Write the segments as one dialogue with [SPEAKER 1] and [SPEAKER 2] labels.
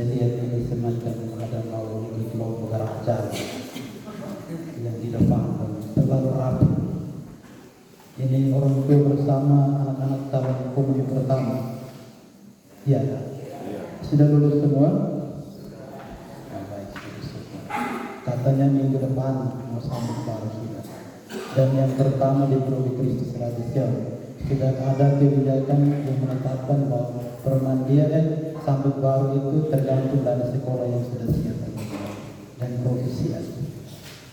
[SPEAKER 1] Saya lihat ini semacam ada mau bergerak jalan yang tidak paham, terlalu rapi. Ini orang tua bersama anak-anak tahun komuni pertama. Ya, sudah lulus semua? Nah, baik, sudah. Katanya minggu depan mau sambut baru sudah. Dan yang pertama di Prodi Kristus Radisial sudah ada kebijakan yang menetapkan bahwa permandian sambut baru itu tergantung dari sekolah yang sudah siap dan profesi.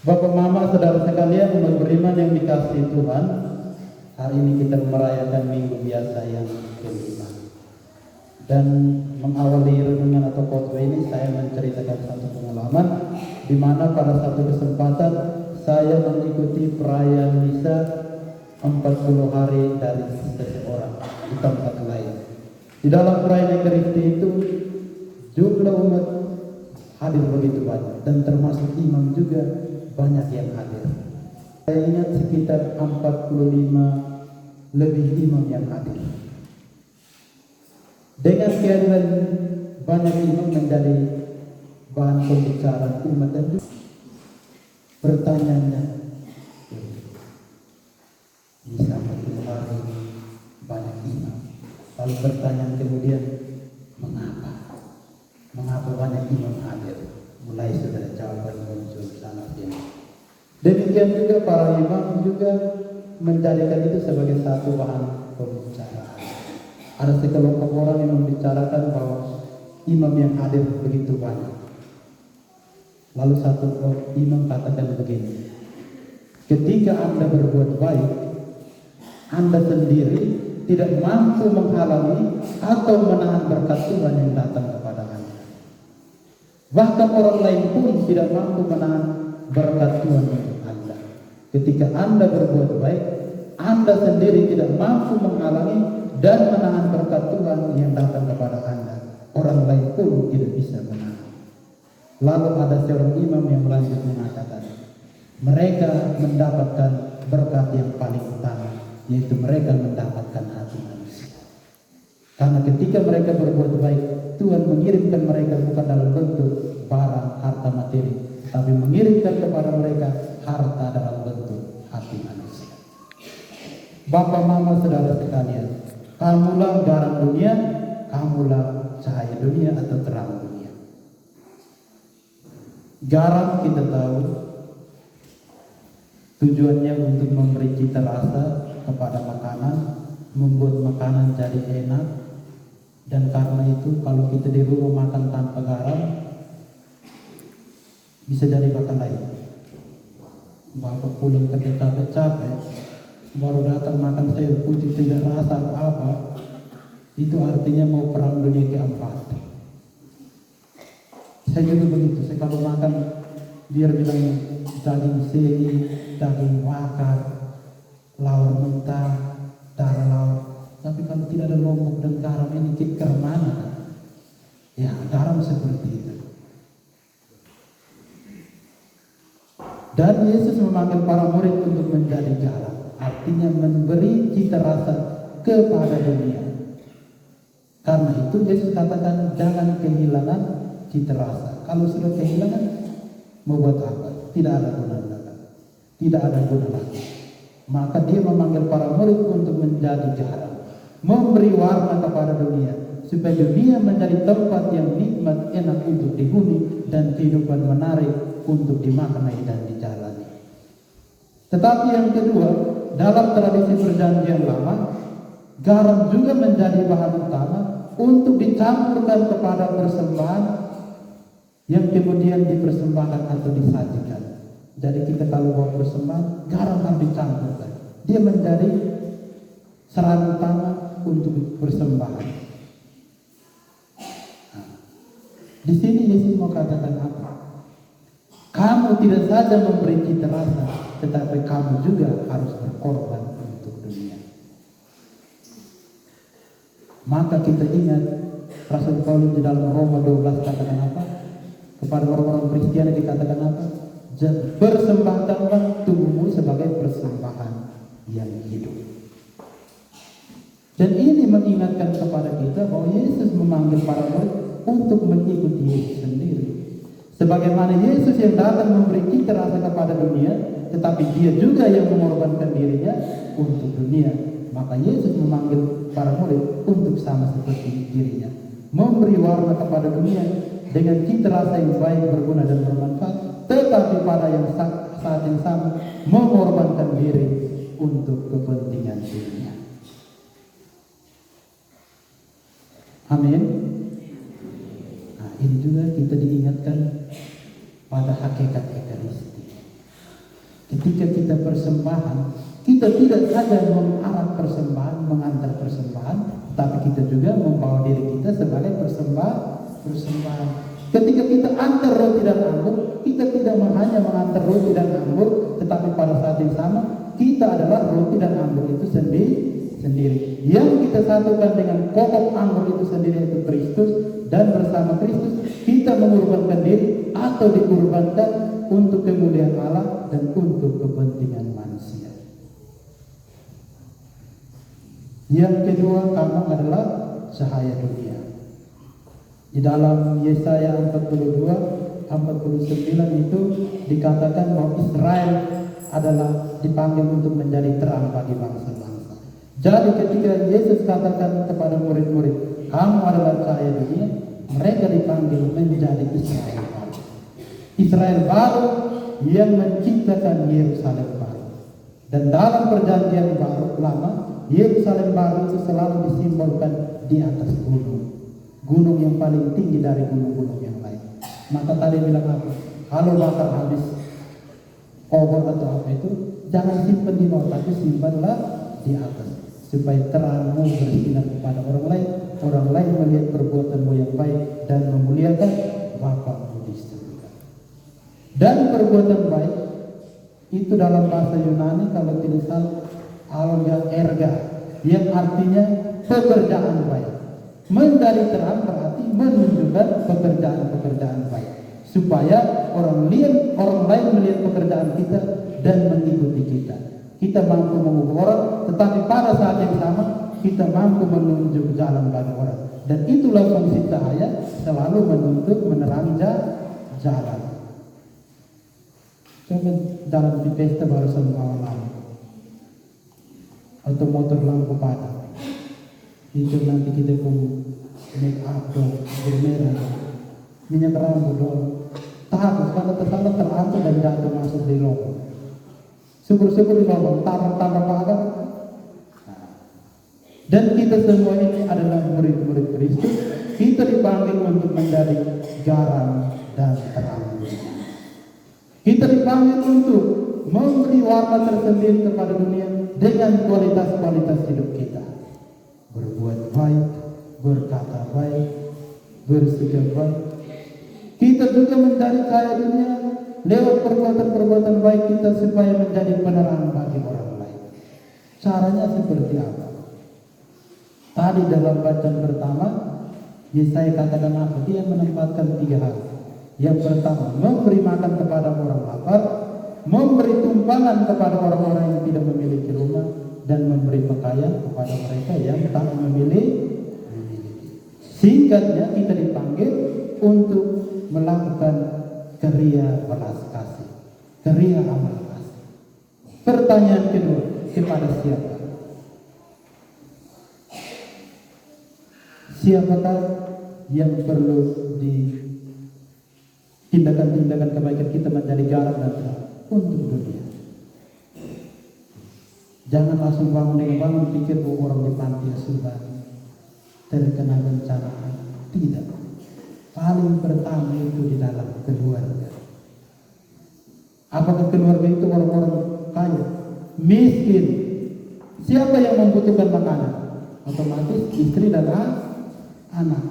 [SPEAKER 1] Bapak Mama saudara sekalian, beriman yang dikasihi Tuhan, hari ini kita merayakan minggu biasa yang kelima. Dan mengawali renungan atau khotbah ini saya menceritakan satu pengalaman di mana pada satu kesempatan saya mengikuti perayaan misa 40 hari dari seseorang di tempat lain. Di dalam perayaan Ekaristi itu jumlah umat hadir begitu banyak dan termasuk imam juga banyak yang hadir. Saya ingat sekitar 45 lebih imam yang hadir. Dengan kehadiran banyak imam menjadi bahan pembicaraan umat dan juga pertanyaannya, bisa 40 hari banyak imam. Lalu pertanyaan kemudian, mengapa banyak imam hadir? Mulai sudah jawaban muncul sana sini. Demikian juga para imam juga menjadikan itu sebagai satu bahan pembicaraan. Ada sekelompok orang yang membicarakan bahwa imam yang hadir begitu banyak. Lalu satu imam katakan begini, ketika Anda berbuat baik, Anda sendiri tidak mampu menghalangi atau menahan berkat Tuhan yang datang kepada Anda. Bahkan orang lain pun tidak mampu menahan berkat Tuhan untuk Anda. Ketika Anda berbuat baik, Anda sendiri tidak mampu menghalangi dan menahan berkat Tuhan yang datang kepada Anda. Orang lain pun tidak bisa menahan. Lalu ada seorang imam yang lanjut mengatakan, mereka mendapatkan berkat yang paling utama, yaitu mereka mendapatkan hati manusia. Karena ketika mereka berbuat baik, Tuhan mengirimkan mereka bukan dalam bentuk barang, harta materi, tapi mengirimkan kepada mereka harta dalam bentuk hati manusia. Bapak Mama saudara sekalian, kamulah garam dunia, kamulah cahaya dunia atau terang dunia. Garam kita tahu tujuannya untuk memberi cita rasa kepada makanan, membuat makanan jadi enak. Dan karena itu kalau kita di rumah makan tanpa garam, bisa jadi makan lain. Bapak pulang kerja capek-capek, baru datang makan sayur putih tidak rasa apa-apa, itu artinya mau perang dunia keempat. Saya juga begitu, saya kalau makan biar bilang daging segi, daging bakar, lawar mentah, darah laut. Tapi kalau tidak ada lombok dan garam ini ke mana? Ya, garam seperti itu. Dan Yesus memanggil para murid untuk menjadi garam, artinya memberi cita rasa kepada dunia. Karena itu Yesus katakan jangan kehilangan cita rasa. Kalau sudah kehilangan, mau buat apa? Tidak ada guna lagi. Tidak ada guna lagi. Maka dia memanggil para murid untuk menjadi garam, memberi warna kepada dunia, supaya dunia menjadi tempat yang nikmat, enak untuk dihuni dan kehidupan menarik untuk dimaknai dan dijalani. Tetapi yang kedua, dalam tradisi perjanjian lama, garam juga menjadi bahan utama untuk dicampurkan kepada persembahan yang kemudian dipersembahkan atau disajikan. Jadi kita kalau bawa persembahan, garam harus dicampurkan. Dia menjadi serat utama untuk persembahan. Nah, di sini Yesus mau katakan apa? Kamu tidak saja memberi cita rasa, tetapi kamu juga harus berkorban untuk dunia. Maka kita ingat Rasul Paulus di dalam Roma 12 katakan apa? Kepada orang-orang Kristiani dikatakan apa? Persembahkanlah tubuhmu sebagai persembahan yang hidup. Dan ini mengingatkan kepada kita bahwa Yesus memanggil para murid untuk mengikuti Yesus sendiri. Sebagaimana Yesus yang datang memberi cita rasa kepada dunia, tetapi dia juga yang mengorbankan dirinya untuk dunia. Maka Yesus memanggil para murid untuk sama seperti dirinya, memberi warna kepada dunia dengan cita rasa yang baik, berguna dan bermanfaat, tetapi pada yang saat yang sama mengorbankan diri untuk kepentingan dunia. Amin. Nah, ini juga kita diingatkan pada hakikat Ekaristi. Ketika kita persembahan, kita tidak saja mengarah persembahan, mengantar persembahan, tapi kita juga membawa diri kita sebagai persembahan. Ketika kita antar roti dan anggur, kita tidak hanya mengantar roti dan anggur, tetapi pada saat yang sama kita adalah roti dan anggur itu sendiri. Yang kita satukan dengan pokok anggur itu sendiri, itu Kristus, dan bersama Kristus kita mengorbankan diri atau dikorbankan untuk kemuliaan Allah dan untuk kepentingan manusia. Yang kedua, kamu adalah cahaya dunia. Di dalam Yesaya 42, 49 itu dikatakan bahwa Israel adalah dipanggil untuk menjadi terang bagi bangsa-bangsa. Jadi ketika Yesus katakan kepada murid-murid, kamu adalah cahaya dunia, mereka dipanggil menjadi Israel baru. Israel baru yang menciptakan Yerusalem baru. Dan dalam perjanjian baru lama, Yerusalem baru itu selalu disimbolkan di atas gunung. Gunung yang paling tinggi dari gunung-gunung yang lain. Maka tadi bilang apa? Kalau bakar habis obor atau apa itu, jangan simpan di bawah, tapi simpanlah di atas, supaya terangmu bersinar kepada orang lain melihat perbuatanmu yang baik dan memuliakan Bapamu di surga. Dan perbuatan baik itu dalam bahasa Yunani kalau tidak salah alga erga, yang artinya pekerjaan baik. Menjadi terang berarti menunjukkan pekerjaan baik, supaya orang lain melihat pekerjaan kita dan mengikuti kita. Kita mampu mengubah orang, tetapi pada saat yang sama kita mampu menunjuk jalan bagi orang. Dan itulah fungsi cahaya, selalu menerangi jalan. Coba jalan di pesta baru semua lampu, atau motor lampu padam. Itu nanti kita pun make up dong, bermerah, minyak rambut dong. Takut kalau tersalah terangkat dan jatuh masuk di lubang. Syukur-syukur di lubang, tambah padam. Dan kita semua ini adalah murid-murid Kristus. Kita dipanggil untuk menjadi garam dan terang. Kita dipanggil untuk memberi warna tersendiri kepada dunia dengan kualitas-kualitas hidup kita. Berbuat baik, berkata baik, bersikap baik. Kita juga mencari cahaya dunia lewat perbuatan-perbuatan baik kita supaya menjadi penerang bagi orang lain. Caranya seperti apa? Tadi dalam bacaan pertama, Yesaya katakan apa? Dia menempatkan 3 hal. Yang pertama, memberi makan kepada orang lapar, memberi tumpangan kepada orang-orang yang tidak memiliki rumah, dan memberi pakaian kepada mereka yang tak memiliki. Singkatnya, kita dipanggil untuk melakukan karya belas kasih, karya amal kasih. Pertanyaan kedua, kepada siapa? Siapakah yang perlu di tindakan-tindakan kebaikan kita menjadi garam dan terang untuk dunia? Jangan langsung bangun pikir bahwa orang di panti asuhan terkena bencana. Tidak. Paling pertama itu di dalam keluarga. Apakah keluarga itu orang-orang kaya, miskin? Siapa yang membutuhkan makanan? Otomatis istri dan anak.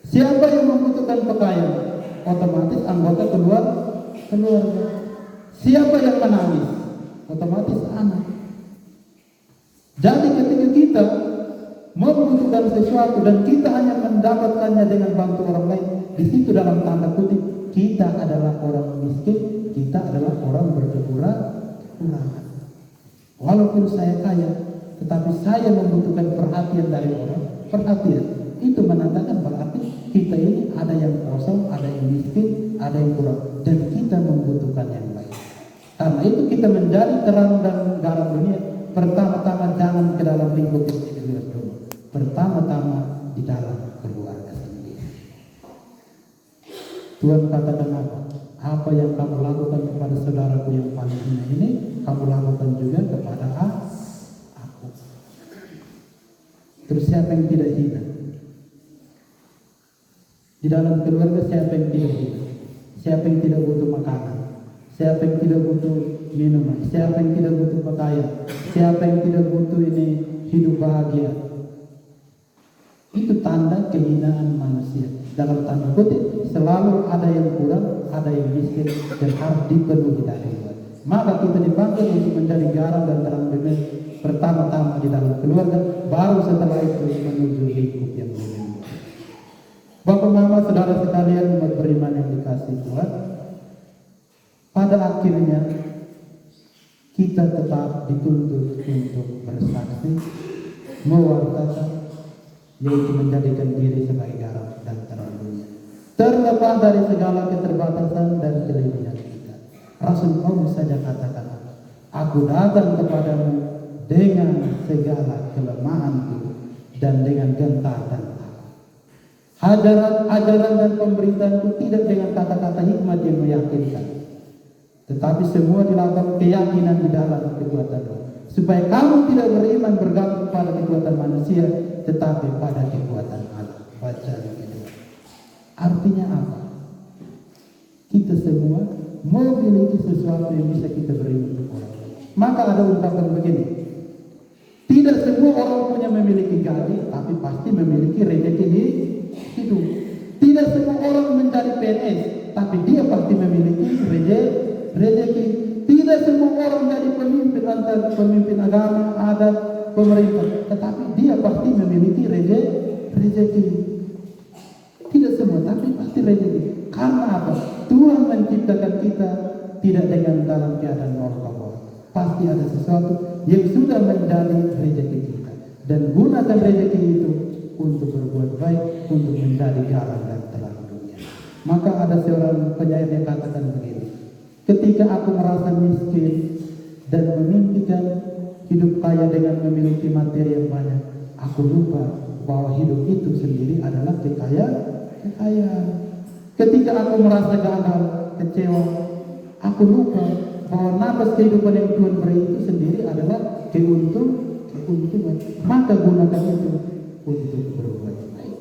[SPEAKER 1] Siapa yang membutuhkan pakaian? Otomatis anggota keluarga. Siapa yang menangis? Otomatis anak. Jadi ketika kita membutuhkan sesuatu dan kita hanya mendapatkannya dengan bantu orang lain, di situ dalam tanda kutip kita adalah orang miskin, kita adalah orang berkekurangan. Walaupun saya kaya, tetapi saya membutuhkan perhatian dari orang. Perhatian itu menandakan berarti kita ini ada yang kosong, ada yang miskin, ada yang kurang, dan kita membutuhkan yang baik. Karena itu kita menjadi terang dan garam dunia. Pertama-tama jangan ke dalam lingkup individu dulu. Pertama-tama di dalam keluarga sendiri. Tuhan katakan apa? Apa yang kamu lakukan kepada saudaraku yang paling hina ini, kamu lakukan juga kepada aku. Terus siapa yang tidak hina? Di dalam keluarga siapa yang tidak hina? Siapa yang tidak butuh makanan? Siapa yang tidak butuh minuman? Siapa yang tidak butuh pakaian? Siapa yang tidak butuh ini hidup bahagia? Itu tanda kehinaan manusia. Dalam tanda kutip, selalu ada yang kurang, ada yang miskin, dan harus dipenuhi dari luar. Maka kita dipanggil untuk menjadi garam dan terang dunia. Pertama-tama di dalam keluarga, baru setelah itu menuju lingkup yang lebih luas. Bapak Mama, saudara sekalian, umat beriman yang dikasihi Tuhan, pada akhirnya kita tetap dituntut untuk bersaksi, mewartakan, yaitu menjadikan diri sebagai garam dan terang dunia, terlepas dari segala keterbatasan dan kelebihan kita. Rasul Paulus saja katakan, aku datang kepadamu dengan segala kelemahanku dan dengan gentar dan takut. Ajaran dan pemberitaanku tidak dengan kata-kata hikmat yang meyakinkan, tetapi semua dilakukan keyakinan di dalam kekuatan Roh, supaya kamu tidak beriman bergantung pada kekuatan manusia, tetapi pada kekuatan Allah. Baca yang kedua. Artinya apa? Kita semua memiliki sesuatu yang bisa kita beri untuk orang lain. Maka ada ungkapan begini, tidak semua orang punya memiliki gaji, tapi pasti memiliki rezeki hidup. Tidak semua orang menjadi PNS, tapi dia pasti memiliki rezeki. Tidak semua orang jadi pemimpin, antara pemimpin agama, adat, pemerintah, tetapi dia pasti memiliki rezeki. Tidak semua, tapi pasti rezeki. Karena apa? Tuhan menciptakan kita tidak dengan dalam keadaan nol bawah. Pasti ada sesuatu yang sudah menjadi rezeki kita, dan gunakan rezeki itu untuk berbuat baik, untuk menjadi garam dan terang dunia. Maka ada seorang penyair yang katakan begini, ketika aku merasa miskin dan memimpikan hidup kaya dengan memiliki materi yang banyak, aku lupa bahwa hidup itu sendiri adalah kekayaan. Ketika aku merasa gagal, kecewa, aku lupa bahwa nafas kehidupan yang Tuhan beri itu sendiri adalah keuntungan. Maka gunakan itu untuk berbuat baik.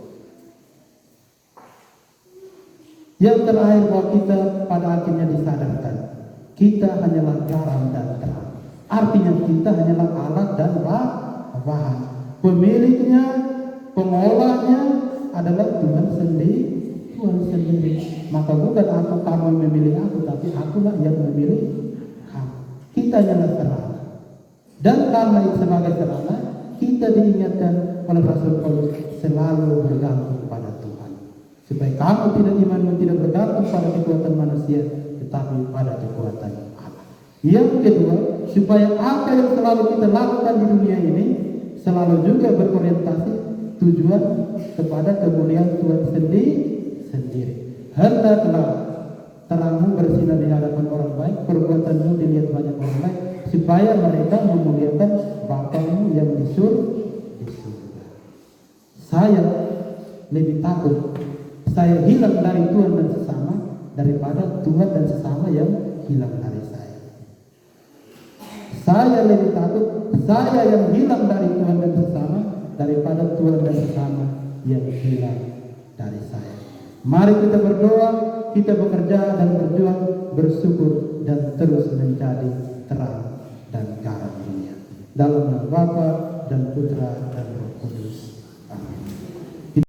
[SPEAKER 1] Yang terakhir, bahwa kita pada akhirnya disadarkan, kita hanyalah garam dan terang. Artinya kita hanyalah alat dan bahan. Pemiliknya, pengolahnya adalah Tuhan sendiri. Maka bukan aku, kamu yang memilih aku, tapi akulah yang memilih kamu. Kita hanyalah sarana. Dan karena itu sebagai sarana, kita diingatkan oleh Rasul Paulus selalu bergantung pada Tuhan, supaya kamu tidak iman dan tidak bergantung pada kekuatan manusia, tetapi pada kekuatan Allah. Yang kedua, supaya apa yang selalu kita lakukan di dunia ini selalu juga berorientasi tujuan kepada kemuliaan Tuhan sendiri. Hendaklah terangmu bersinar di hadapan orang baik, perbuatanmu dilihat banyak orang baik, supaya mereka memuliakan Bapamu yang di surga. Saya lebih takut saya hilang dari Tuhan dan sesama daripada Tuhan dan sesama yang hilang dari saya. Saya lebih takut saya yang hilang dari Tuhan dan sesama daripada Tuhan dan sesama yang hilang dari saya. Mari kita berdoa, kita bekerja dan berjuang, bersyukur dan terus menjadi terang dan garam dunia. Dalam nama Bapa dan Putra